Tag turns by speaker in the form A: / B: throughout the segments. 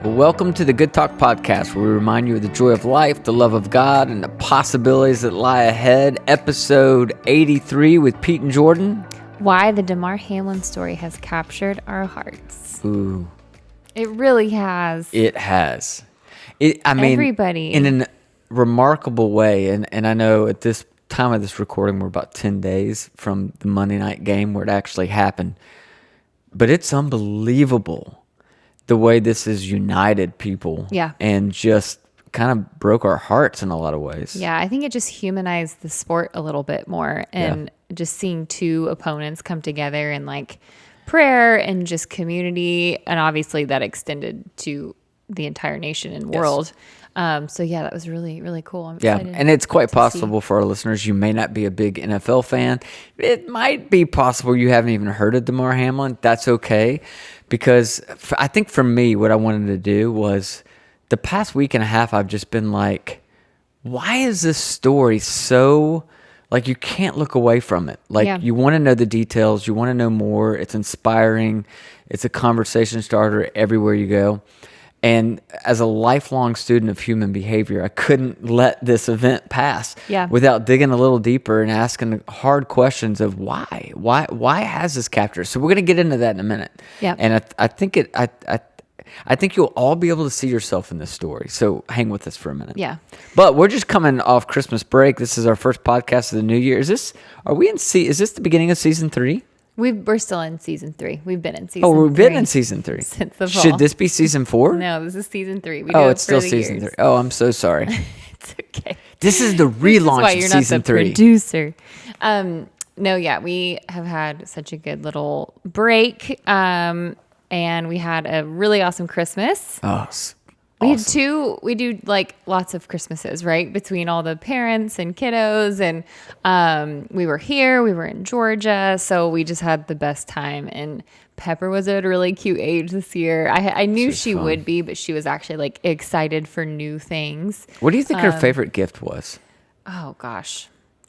A: Welcome to the Good Talk Podcast, where we remind you of the joy of life, the love of God, and the possibilities that lie ahead. Episode 83 with Pete and Jordyn.
B: Why the Damar Hamlin story has captured our hearts.
A: Ooh.
B: It really has.
A: It has.
B: Everybody.
A: In a remarkable way, and I know at this time of this recording, we're about 10 days from the Monday night game where it actually happened. But it's unbelievable the way this has united people.
B: Yeah.
A: And just kind of broke our hearts in a lot of ways.
B: Yeah, I think it just humanized the sport a little bit more. And just seeing two opponents come together in like prayer and just community. And obviously that extended to the entire nation and world. So yeah, that was really, really cool. I'm excited.
A: And it's quite possible for our listeners, you may not be a big NFL fan. It might be possible you haven't even heard of Damar Hamlin. That's okay. Because I think for me, what I wanted to do was the past week and a half, I've just been like, why is this story so, like, you can't look away from it. Like, you want to know the details. You want to know more. It's inspiring. It's a conversation starter everywhere you go. And as a lifelong student of human behavior, I couldn't let this event pass without digging a little deeper and asking hard questions of why. Why has this captured? So we're going to get into that in a minute. Yeah. And I think I think you'll all be able to see yourself in this story. So hang with us for a minute.
B: Yeah.
A: But we're just coming off Christmas break. This is our first podcast of the new year. Is this the beginning of season 3?
B: We're still in season 3. We've been in season 3.
A: Oh, we've been in season 3.
B: Since the fall.
A: Should this be season 4?
B: No, this is season 3.
A: It's still season 3. Oh, I'm so sorry.
B: It's okay.
A: This is the relaunch of season 3.
B: Producer. We have had such a good little break. And we had a really awesome Christmas.
A: Oh,
B: We do like lots of Christmases, right? Between all the parents and kiddos. And we were here, we were in Georgia. So we just had the best time. And Pepper was at a really cute age this year. I knew she would be, but she was actually like excited for new things.
A: What do you think her favorite gift was?
B: Oh gosh,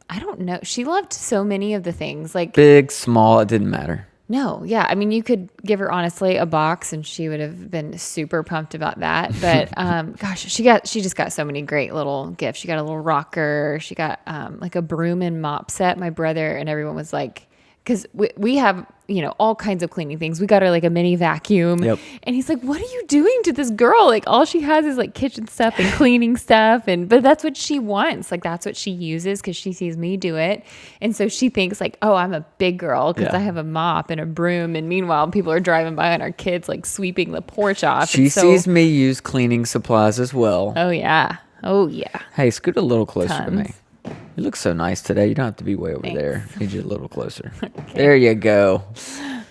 B: I don't know. She loved so many of the things, like
A: big, small, it didn't matter.
B: No, yeah. I mean, you could give her honestly a box and she would have been super pumped about that. But she just got so many great little gifts. She got a little rocker. She got like a broom and mop set. My brother and everyone was like, because we have, all kinds of cleaning things. We got her like a mini vacuum.
A: Yep.
B: And he's like, what are you doing to this girl? Like all she has is like kitchen stuff and cleaning stuff. But that's what she wants. Like that's what she uses because she sees me do it. And so she thinks like, oh, I'm a big girl because I have a mop and a broom. And meanwhile, people are driving by and our kids like sweeping the porch off.
A: She sees me use cleaning supplies as well.
B: Oh, yeah.
A: Hey, scoot a little closer
B: Tons.
A: to me. You look so nice today. You don't have to be way over
B: Thanks.
A: there. Need you a little closer.
B: Okay.
A: There you go.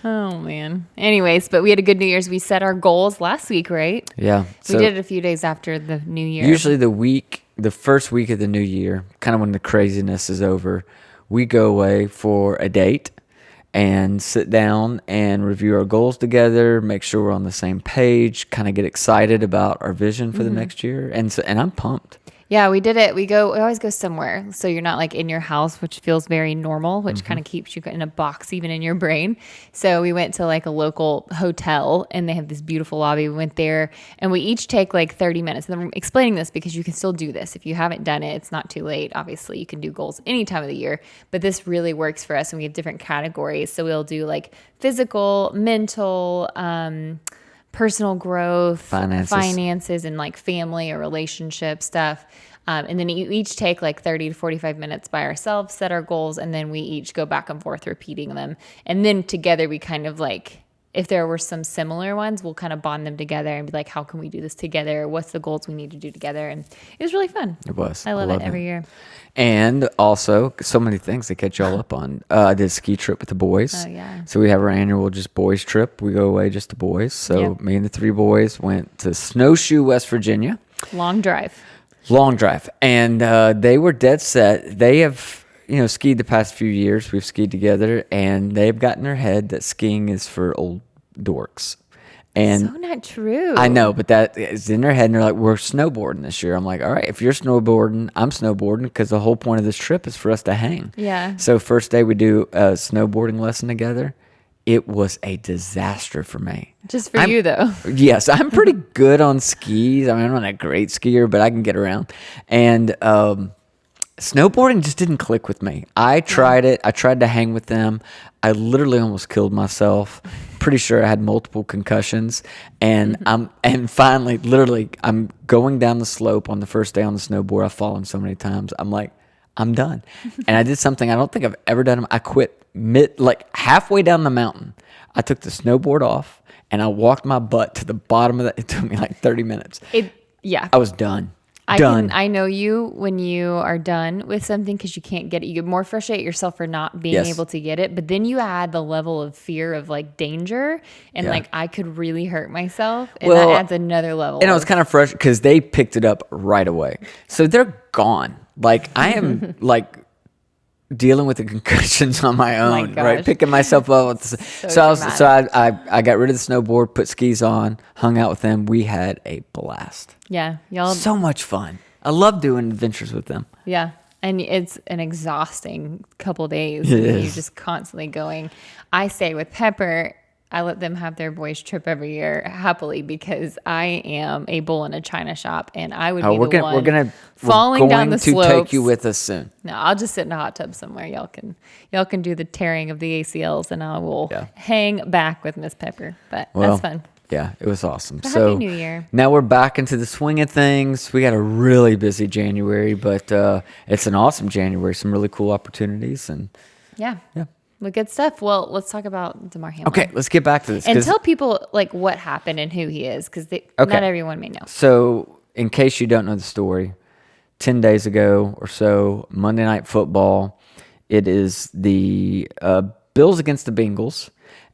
B: Oh, man. Anyways, but we had a good New Year's. We set our goals last week, right?
A: Yeah.
B: We did it a few days after the New Year.
A: Usually the first week of the new year, kind of when the craziness is over, we go away for a date and sit down and review our goals together, make sure we're on the same page, kind of get excited about our vision for the next year. And I'm pumped.
B: Yeah, we did it. We always go somewhere. So you're not like in your house, which feels very normal, which kind of keeps you in a box even in your brain. So we went to like a local hotel and they have this beautiful lobby. We went there and we each take like 30 minutes. And I'm explaining this because you can still do this. If you haven't done it, it's not too late. Obviously, you can do goals any time of the year, but this really works for us. And we have different categories. So we'll do like physical, mental, personal growth, finances, and like family or relationship stuff. And then you each take like 30 to 45 minutes by ourselves, set our goals, and then we each go back and forth repeating them. And then together we kind of like, if there were some similar ones, we'll kind of bond them together and be like, how can we do this together? What's the goals we need to do together? And it was really fun.
A: It was.
B: I love it every year.
A: And also, so many things to catch y'all up on. I did a ski trip with the boys.
B: Oh, yeah.
A: So we have our annual just boys trip. We go away just the boys. So me and the 3 boys went to Snowshoe, West Virginia.
B: Long drive.
A: And they were dead set. They have, skied the past few years. We've skied together. And they've got in their head that skiing is for old dorks. And
B: so not true.
A: I know, but that is in their head, and they're like, we're snowboarding this year. I'm like, all right, if you're snowboarding, I'm snowboarding, because the whole point of this trip is for us to hang.
B: Yeah.
A: So first day we do a snowboarding lesson together, it was a disaster for me.
B: Just for you, though.
A: Yes, I'm pretty good on skis. I mean, I'm not a great skier, but I can get around. And snowboarding just didn't click with me. I tried it. I tried to hang with them. I literally almost killed myself. Pretty sure I had multiple concussions. And and finally, literally, I'm going down the slope on the first day on the snowboard. I've fallen so many times. I'm like, I'm done. And I did something I don't think I've ever done. I quit halfway down the mountain. I took the snowboard off and I walked my butt to the bottom of that. It took me like 30 minutes. I was done.
B: I know you when you are done with something because you can't get it. You get more frustrated yourself for not being able to get it. But then you add the level of fear of like danger and like I could really hurt myself. And that adds another level.
A: And I was kind of frustrated because they picked it up right away. So they're gone. Like I am like dealing with the concussions on my own, right? Picking myself up. So I got rid of the snowboard, put skis on, hung out with them. We had a blast.
B: Yeah.
A: So much fun. I love doing adventures with them.
B: Yeah. And it's an exhausting couple days.
A: It
B: You're
A: is.
B: just constantly going. I stay with Pepper. I let them have their boys' trip every year happily because I am a bull in a china shop and I would be the one falling down the slopes.
A: We're going to take you with us soon.
B: No, I'll just sit in a hot tub somewhere. Y'all can do the tearing of the ACLs and I will hang back with Miss Pepper. But that's fun.
A: Yeah, it was awesome.
B: So Happy New Year.
A: Now we're back into the swing of things. We got a really busy January, but it's an awesome January. Some really cool opportunities and
B: yeah. Well, good stuff. Well, let's talk about Damar Hamlin.
A: Okay, let's get back to this.
B: And tell people like what happened and who he is because not everyone may know.
A: So in case you don't know the story, 10 days ago or so, Monday Night Football, it is the Bills against the Bengals.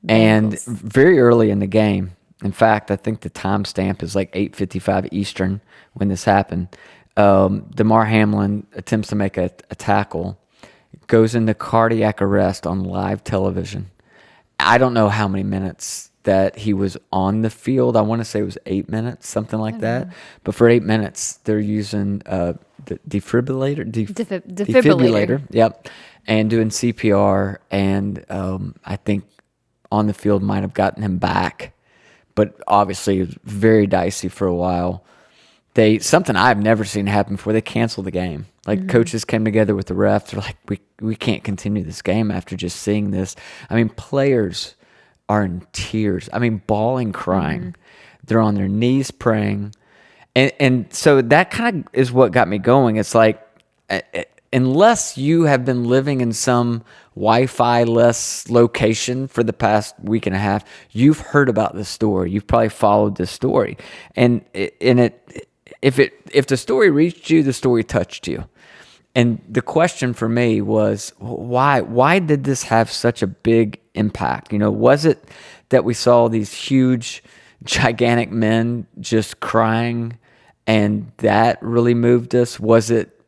A: And very early in the game, in fact, I think the timestamp is like 8:55 Eastern when this happened, Damar Hamlin attempts to make a tackle, goes into cardiac arrest on live television. I don't know how many minutes that he was on the field. I want to say it was 8 minutes, something like that. But for 8 minutes, they're using the defibrillator. Defibrillator. Yep. And doing CPR. And I think on the field might have gotten him back. But obviously, it was very dicey for a while. Something I've never seen happen before. They canceled the game. Like coaches came together with the refs. They're like, we can't continue this game after just seeing this. I mean, players are in tears. I mean, bawling, crying. They're on their knees praying, and so that kind of is what got me going. It's like, unless you have been living in some Wi-Fi-less location for the past week and a half, you've heard about this story. You've probably followed this story, and if the story reached you, the story touched you. And the question for me was, why did this have such a big impact? Was it that we saw these huge, gigantic men just crying and that really moved us? Was it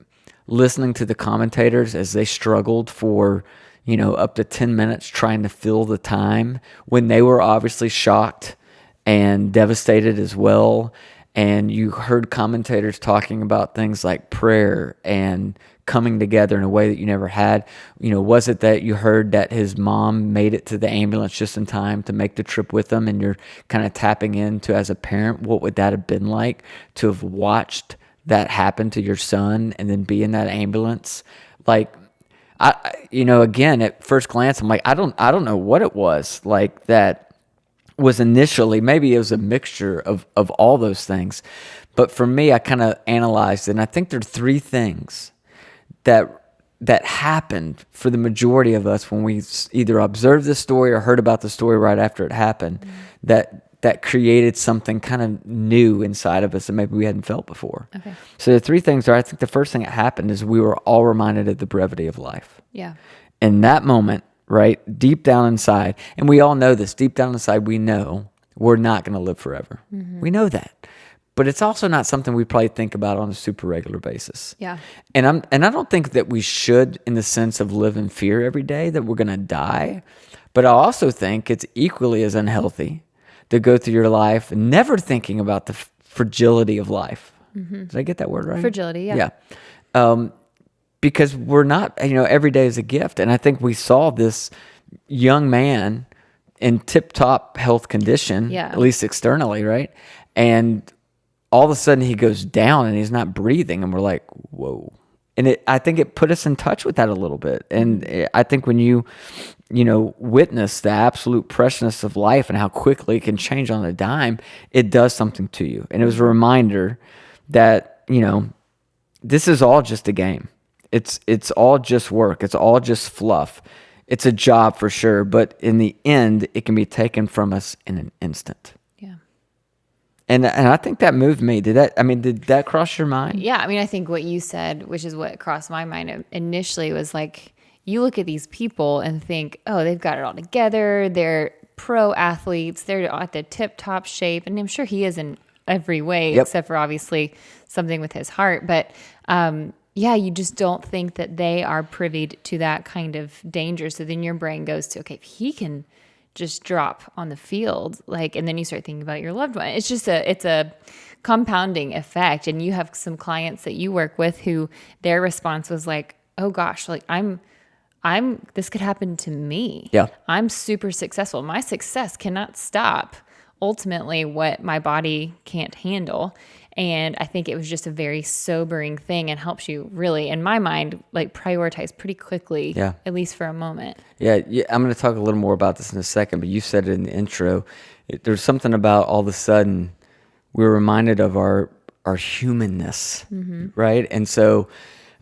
A: listening to the commentators as they struggled for, up to 10 minutes trying to fill the time when they were obviously shocked and devastated as well? And you heard commentators talking about things like prayer and coming together in a way that you never had. Was it that you heard that his mom made it to the ambulance just in time to make the trip with him, and you're kind of tapping into, as a parent, what would that have been like to have watched that happen to your son and then be in that ambulance? Like, again, at first glance, I'm like, I don't know what it was like that was initially. Maybe it was a mixture of all those things. But for me, I kind of analyzed it, and I think there are three things that happened for the majority of us when we either observed the story or heard about the story right after it happened, that created something kind of new inside of us that maybe we hadn't felt before. Okay. So the three things are, I think the first thing that happened is we were all reminded of the brevity of life. Yeah. In that moment, right, deep down inside, and we all know this, deep down inside we know we're not going to live forever. We know that. But it's also not something we probably think about on a super regular basis. Yeah. And I don't think that we should, in the sense of live in fear every day that we're going to die. But I also think it's equally as unhealthy to go through your life never thinking about the fragility of life. Did I get that word right?
B: Fragility, yeah.
A: Yeah. Because we're not, every day is a gift. And I think we saw this young man in tip-top health condition,
B: Yeah.
A: at least externally, right? And all of a sudden he goes down and he's not breathing, and we're like, whoa. And I think it put us in touch with that a little bit. And I think when you witness the absolute preciousness of life and how quickly it can change on a dime, it does something to you. And it was a reminder that, this is all just a game. It's all just work. It's all just fluff. It's a job for sure, but in the end, it can be taken from us in an instant.
B: Yeah.
A: And I think that moved me. Did that cross your mind?
B: Yeah. I mean, I think what you said, which is what crossed my mind initially, was like, you look at these people and think, oh, they've got it all together. They're pro athletes. They're at the tip top shape. And I'm sure he is in every way, except for obviously something with his heart. But, you just don't think that they are privy to that kind of danger. So then your brain goes to, okay, if he can just drop on the field, and then you start thinking about your loved one. It's just it's a compounding effect. And you have some clients that you work with who their response was like, oh gosh, this could happen to me.
A: Yeah.
B: I'm super successful. My success cannot stop ultimately what my body can't handle. And I think it was just a very sobering thing and helps you really, in my mind, prioritize pretty quickly, at least for a moment. Yeah,
A: I'm going to talk a little more about this in a second, but you said it in the intro. There's something about all of a sudden we're reminded of our humanness, right? And so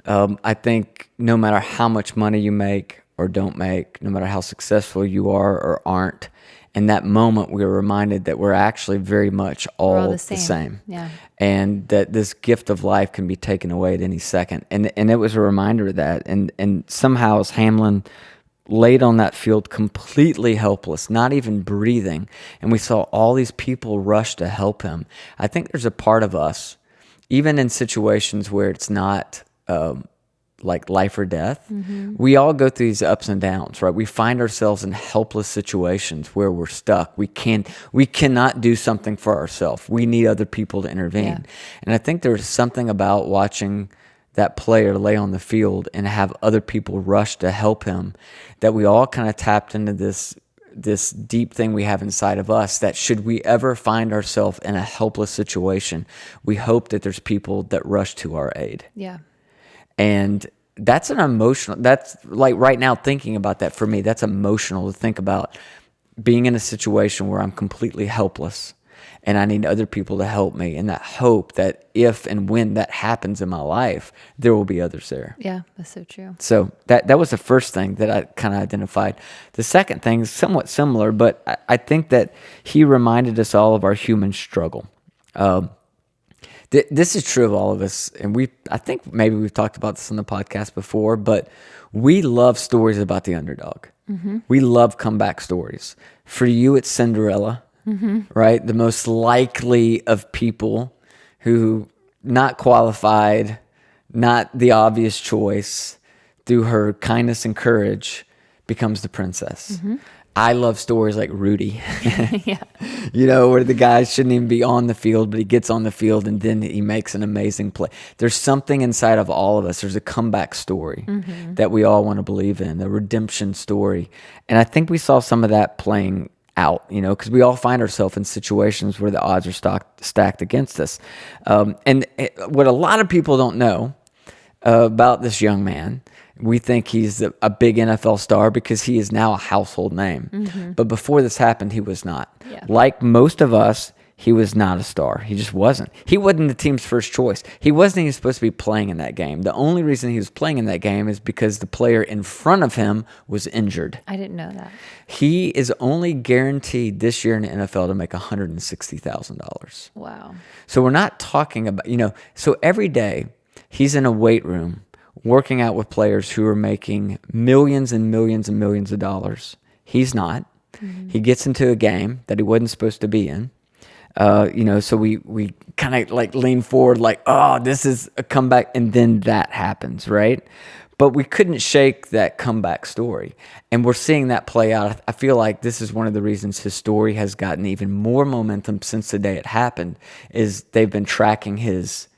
A: I think no matter how much money you make or don't make, no matter how successful you are or aren't, in that moment, we were reminded that we're actually very much all the same.
B: Yeah.
A: And that this gift of life can be taken away at any second. And it was a reminder of that. And somehow as Hamlin laid on that field completely helpless, not even breathing, and we saw all these people rush to help him, I think there's a part of us, even in situations where it's not like life or death, we all go through these ups and downs, right? We find ourselves in helpless situations where we're stuck. We cannot do something for ourselves. We need other people to intervene. Yeah. And I think there's something about watching that player lay on the field and have other people rush to help him that we all kind of tapped into this deep thing we have inside of us, that should we ever find ourselves in a helpless situation, we hope that there's people that rush to our aid.
B: Yeah.
A: And that's like right now thinking about that for me, that's emotional to think about being in a situation where I'm completely helpless and I need other people to help me, and that hope that if and when that happens in my life, there will be others there.
B: Yeah, that's so true.
A: So that was the first thing that I kind of identified. The second thing is somewhat similar, but I think that he reminded us all of our human struggle. This is true of all of us, and I think maybe we've talked about this on the podcast before, but we love stories about the underdog. Mm-hmm. We love comeback stories. For you, it's Cinderella, right? The most likely of people who, not qualified, not the obvious choice, through her kindness and courage, becomes the princess. Mm-hmm. I love stories like Rudy, where the guy shouldn't even be on the field, but he gets on the field and then he makes an amazing play. There's something inside of all of us. There's a comeback story that we all want to believe in, a redemption story. And I think we saw some of that playing out, because we all find ourselves in situations where the odds are stacked against us. What a lot of people don't know about this young man, we think he's a big NFL star because he is now a household name. Mm-hmm. But before this happened, he was not. Yeah. Like most of us, he was not a star. He just wasn't. He wasn't the team's first choice. He wasn't even supposed to be playing in that game. The only reason he was playing in that game is because the player in front of him was injured.
B: I didn't know that.
A: He is only guaranteed this year in the NFL to make $160,000.
B: Wow.
A: So we're not talking about, so every day he's in a weight room working out with players who are making millions and millions and millions of dollars. He's not. Mm-hmm. He gets into a game that he wasn't supposed to be in. So we kind of like lean forward like, oh, this is a comeback. And then that happens, right? But we couldn't shake that comeback story. And we're seeing that play out. I feel like this is one of the reasons his story has gotten even more momentum since the day it happened, is they've been tracking his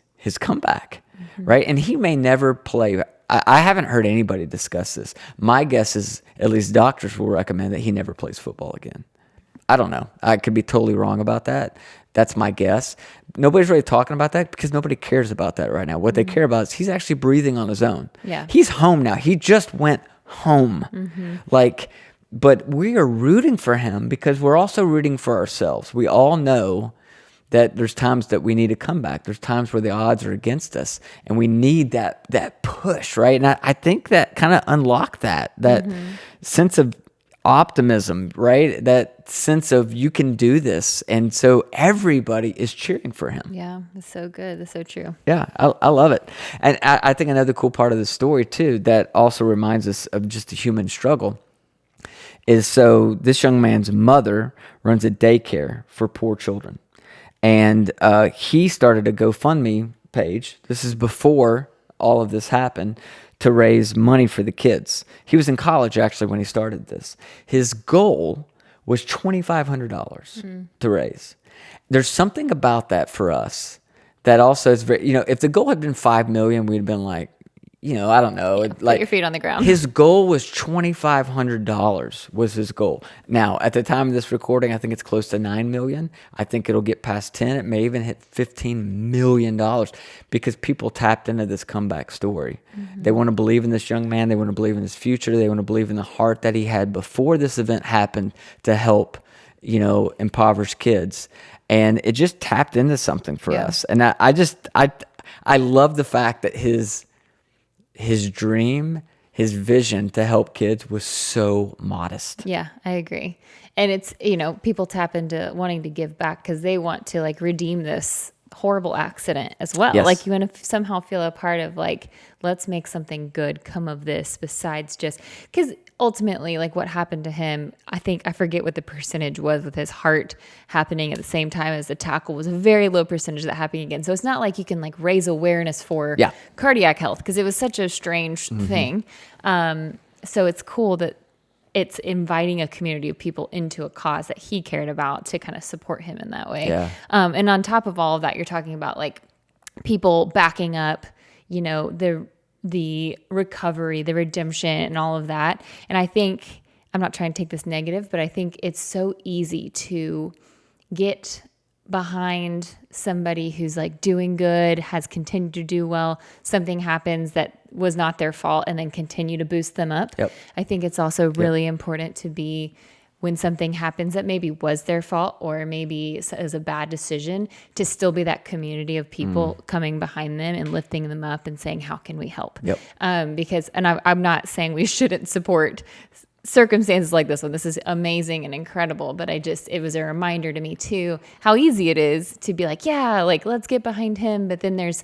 A: comeback. Right? And he may never play. I haven't heard anybody discuss this. My guess is at least doctors will recommend that he never plays football again. I don't know. I could be totally wrong about that. That's my guess. Nobody's really talking about that because nobody cares about that right now. What they care about is he's actually breathing on his own.
B: Yeah.
A: He's home now. He just went home. Like, but we are rooting for him because we're also rooting for ourselves. We all know that there's times that we need to come back. There's times where the odds are against us, and we need that push, right? And I think that kind of unlocked that sense of optimism, right? That sense of you can do this, and so everybody is cheering for him.
B: Yeah, that's so good. That's so true.
A: Yeah, I love it. And I think another cool part of the story too that also reminds us of just the human struggle is, so this young man's mother runs a daycare for poor children. And he started a GoFundMe page. This is before all of this happened, to raise money for the kids. He was in college, actually, when he started this. His goal was $2,500 to raise. There's something about that for us that also is very, if the goal had been $5 million, we'd have been like, I don't know.
B: Yeah, put your feet on the ground.
A: His goal was $2,500 was his goal. Now, at the time of this recording, I think it's close to $9 million. I think it'll get past 10. It may even hit $15 million because people tapped into this comeback story. They want to believe in this young man. They want to believe in his future. They want to believe in the heart that he had before this event happened to help, impoverished kids. And it just tapped into something for us. And I love the fact that his dream, his vision to help kids was so modest.
B: Yeah, I agree. And it's, people tap into wanting to give back because they want to redeem this horrible accident as well.
A: Yes.
B: Like you want to somehow feel a part of let's make something good come of this besides just, because ultimately what happened to him, I forget what the percentage was with his heart happening at the same time as the tackle, was a very low percentage of that happening again. So it's not like you can raise awareness for cardiac health because it was such a strange thing. So it's cool that it's inviting a community of people into a cause that he cared about to kind of support him in that way.
A: Yeah.
B: And on top of all of that, you're talking about people backing up, the recovery, the redemption, and all of that. And I think, I'm not trying to take this negative, but I think it's so easy to get behind somebody who's doing good, has continued to do well, something happens that was not their fault, and then continue to boost them up.
A: Yep.
B: I think it's also really important to be, when something happens that maybe was their fault or maybe is a bad decision, to still be that community of people coming behind them and lifting them up and saying, how can we help?
A: Yep.
B: Because, and I'm not saying we shouldn't support circumstances like this one. This is amazing and incredible, but it was a reminder to me too, how easy it is to be let's get behind him. But then there's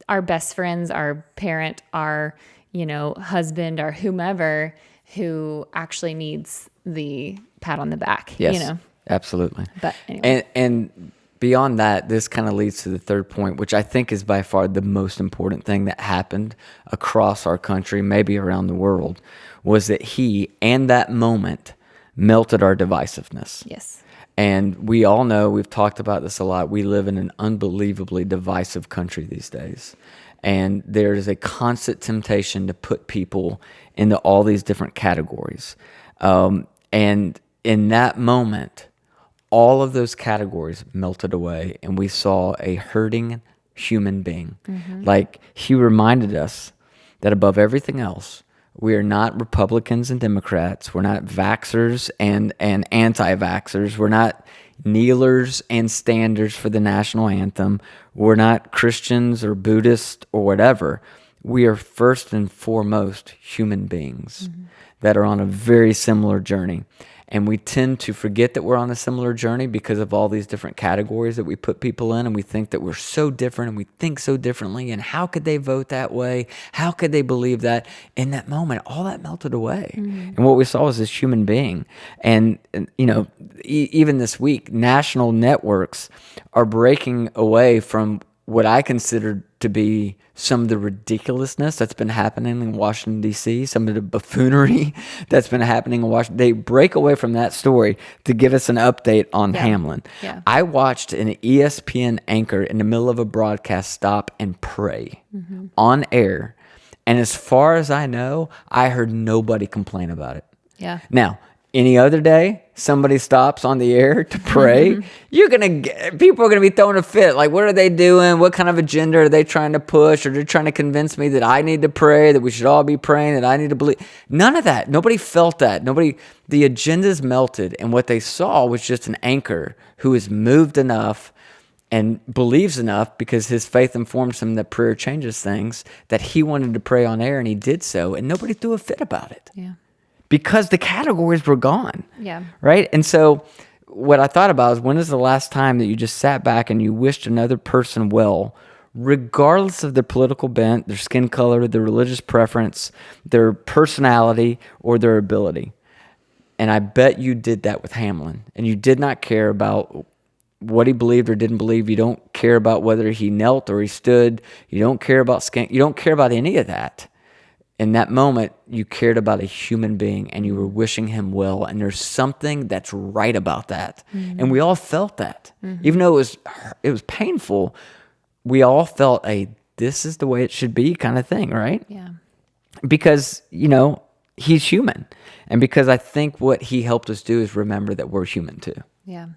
B: our best friends, our parent, our, husband, our whomever, who actually needs the pat on the back.
A: Yes, absolutely.
B: But anyway.
A: And beyond that, this kind of leads to the third point, which I think is by far the most important thing that happened across our country, maybe around the world, was that he and that moment melted our divisiveness.
B: Yes.
A: And we all know, we've talked about this a lot, we live in an unbelievably divisive country these days. And there's a constant temptation to put people into all these different categories. And in that moment, all of those categories melted away, and we saw a hurting human being. He reminded us that above everything else, we are not Republicans and Democrats. We're not vaxxers and anti-vaxxers. We're not kneelers and standers for the national anthem. We're not Christians or Buddhists or whatever. We are first and foremost human beings that are on a very similar journey. And we tend to forget that we're on a similar journey because of all these different categories that we put people in, and we think that we're so different and we think so differently, and how could they vote that way? How could they believe that? In that moment, all that melted away. And what we saw was this human being. And even this week, national networks are breaking away from what I consider to be some of the ridiculousness that's been happening in Washington, D.C., some of the buffoonery that's been happening in Washington. They break away from that story to give us an update on Hamlin.
B: Yeah.
A: I watched an ESPN anchor in the middle of a broadcast stop and pray on air. And as far as I know, I heard nobody complain about it.
B: Yeah.
A: Now, Any other day, somebody stops on the air to pray, people are gonna be throwing a fit. Like, what are they doing? What kind of agenda are they trying to push? Or they're trying to convince me that I need to pray, that we should all be praying, that I need to believe. None of that. Nobody felt that. The agendas melted, and what they saw was just an anchor who is moved enough and believes enough, because his faith informs him that prayer changes things, that he wanted to pray on air, and he did so, and nobody threw a fit about it.
B: Yeah.
A: Because the categories were gone.
B: Yeah.
A: Right? And so what I thought about is, when is the last time that you just sat back and you wished another person well, regardless of their political bent, their skin color, their religious preference, their personality, or their ability? And I bet you did that with Hamlin. And you did not care about what he believed or didn't believe. You don't care about whether he knelt or he stood. You don't care about skin. You don't care about any of that. In that moment, you cared about a human being, and you were wishing him well. And there's something that's right about that. Mm-hmm. And we all felt that. Mm-hmm. Even though it was painful, we all felt this is the way it should be kind of thing, right?
B: Yeah.
A: Because, he's human. And because I think what he helped us do is remember that we're human too.
B: Yeah.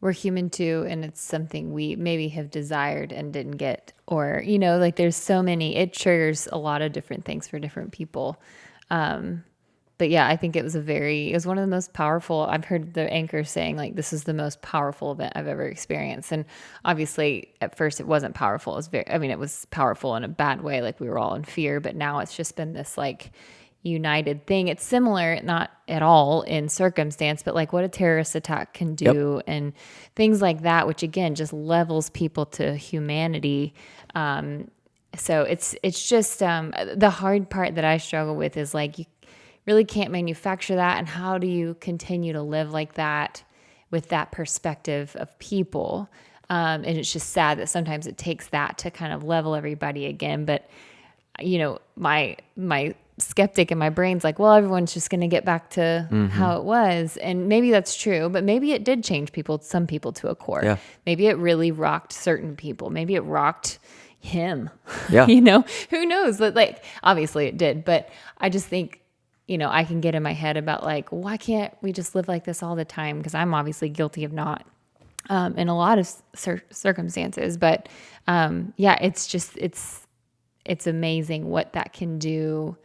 B: We're human too, and it's something we maybe have desired and didn't get, or, like there's so many, it triggers a lot of different things for different people. But yeah, I think it was one of the most powerful. I've heard the anchor saying, like, this is the most powerful event I've ever experienced. And obviously at first it wasn't powerful. It was powerful in a bad way. Like, we were all in fear, but now it's just been this like united thing. It's similar, not at all in circumstance, but like what a terrorist attack can do, and things like that, which again just levels people to humanity. So it's just the hard part that I struggle with is, like, you really can't manufacture that, and how do you continue to live like that with that perspective of people? And it's just sad that sometimes it takes that to kind of level everybody again. But my skeptic in my brain's like, well, everyone's just going to get back to how it was. And maybe that's true, but maybe it did change some people to a core. Yeah. Maybe it really rocked certain people. Maybe it rocked him. Yeah. Who knows? Like, obviously it did, but I just think, I can get in my head about, like, why can't we just live like this all the time? Because I'm obviously guilty of not, in a lot of circumstances, but, it's just, it's amazing what that can do,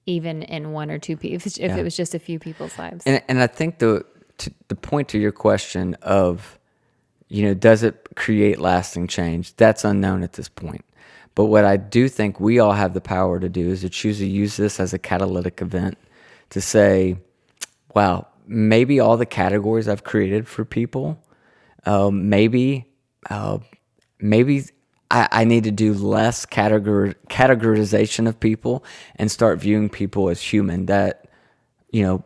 B: even in one or two people, if it was just a few people's lives.
A: And I think the point to your question of, does it create lasting change? That's unknown at this point. But what I do think we all have the power to do is to choose to use this as a catalytic event to say, wow, maybe all the categories I've created for people, maybe I need to do less categorization of people and start viewing people as human, that,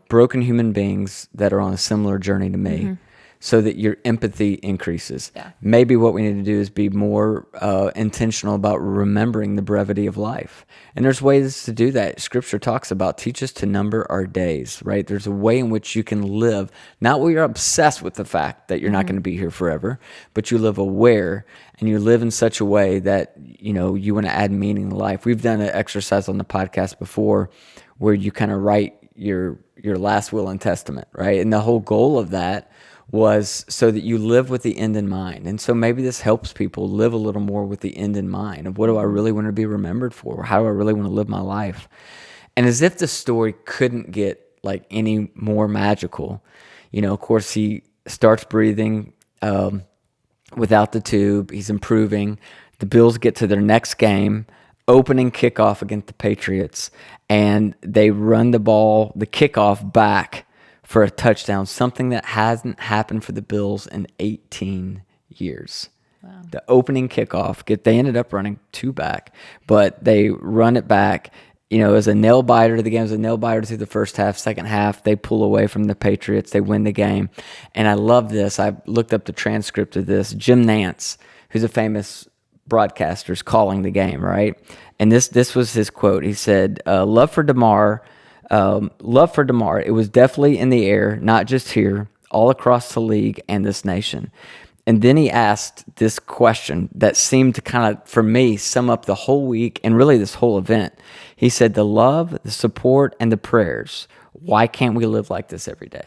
A: broken human beings that are on a similar journey to me, so that your empathy increases. Yeah. Maybe what we need to do is be more intentional about remembering the brevity of life. And there's ways to do that. Scripture talks about, teach us to number our days, right? There's a way in which you can live, not where you're obsessed with the fact that you're not going to be here forever, but you live aware, and you live in such a way that, you want to add meaning to life. We've done an exercise on the podcast before where you kind of write your last will and testament, right? And the whole goal of that was so that you live with the end in mind. And so maybe this helps people live a little more with the end in mind of, what do I really want to be remembered for? How do I really want to live my life? And as if the story couldn't get like any more magical, of course, he starts breathing without the tube. He's improving. The Bills get to their next game, opening kickoff against the Patriots, and they run the kickoff back for a touchdown, something that hasn't happened for the Bills in 18 years. Wow. The opening kickoff, they ended up running two back, but they run it back. It was a nail biter. The game was a nail biter through the first half. Second half, they pull away from the Patriots. They win the game. And I love this. I looked up the transcript of this. Jim Nantz, who's a famous broadcaster, is calling the game, right? And this was his quote. He said, love for Damar. It was definitely in the air, not just here, all across the league and this nation. And then he asked this question that seemed to kind of, for me, sum up the whole week and really this whole event. He said, the love, the support, and the prayers. Why can't we live like this every day?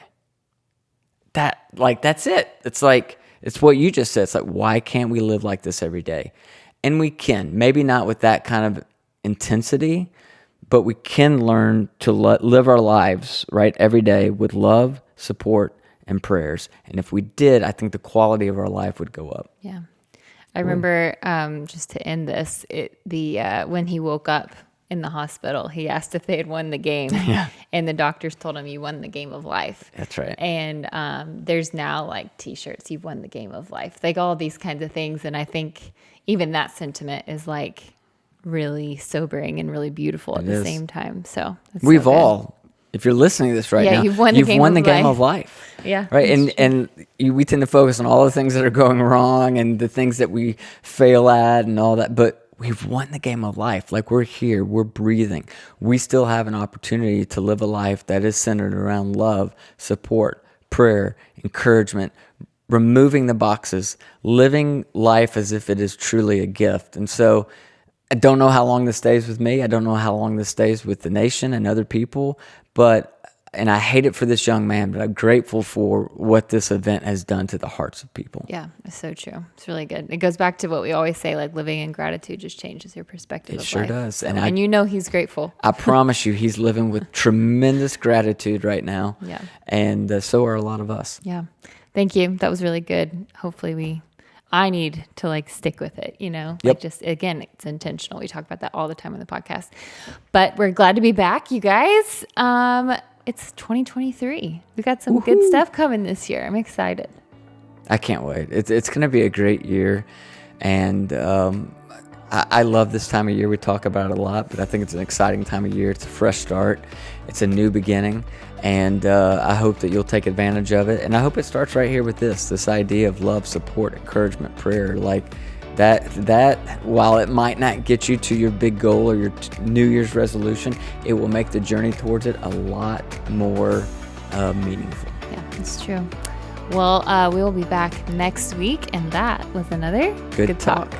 A: That's it. It's like, it's what you just said. It's like, why can't we live like this every day? And we can. Maybe not with that kind of intensity, but we can learn to live our lives, right, every day with love, support, and prayers. And if we did, I think the quality of our life would go up.
B: Yeah. I remember, just to end this, when he woke up in the hospital, he asked if they had won the game.
A: Yeah.
B: And the doctors told him, you won the game of life.
A: That's right.
B: And there's now like t-shirts, you've won the game of life. Like all these kinds of things. And I think even that sentiment is like really sobering and really beautiful at the same time. So
A: we've so all, if you're listening to this right now, you've won the game of life.
B: Yeah.
A: Right. And we tend to focus on all the things that are going wrong and the things that we fail at and all that. But we've won the game of life. Like, we're here, we're breathing. We still have an opportunity to live a life that is centered around love, support, prayer, encouragement, removing the boxes, living life as if it is truly a gift. And so I don't know how long this stays with me. I don't know how long this stays with the nation and other people, and I hate it for this young man, but I'm grateful for what this event has done to the hearts of people.
B: Yeah, it's so true. It's really good. It goes back to what we always say, like living in gratitude just changes your perspective of life. It sure
A: does.
B: So, and you know he's grateful.
A: I promise you, he's living with tremendous gratitude right now.
B: Yeah.
A: And so are a lot of us.
B: Yeah. Thank you. That was really good. Hopefully I need to like stick with it, you know,
A: Yep.
B: like just, again, it's intentional. We talk about that all the time on the podcast, but we're glad to be back, you guys. It's 2023. We got some good stuff coming this year. I'm excited.
A: I can't wait. It's going to be a great year. And I love this time of year. We talk about it a lot, but I think it's an exciting time of year. It's a fresh start. It's a new beginning. And I hope that you'll take advantage of it. And I hope it starts right here with this idea of love, support, encouragement, prayer. Like that while it might not get you to your big goal or your New Year's resolution, it will make the journey towards it a lot more meaningful.
B: Yeah, it's true. Well, we will be back next week, and that was another
A: Good talk.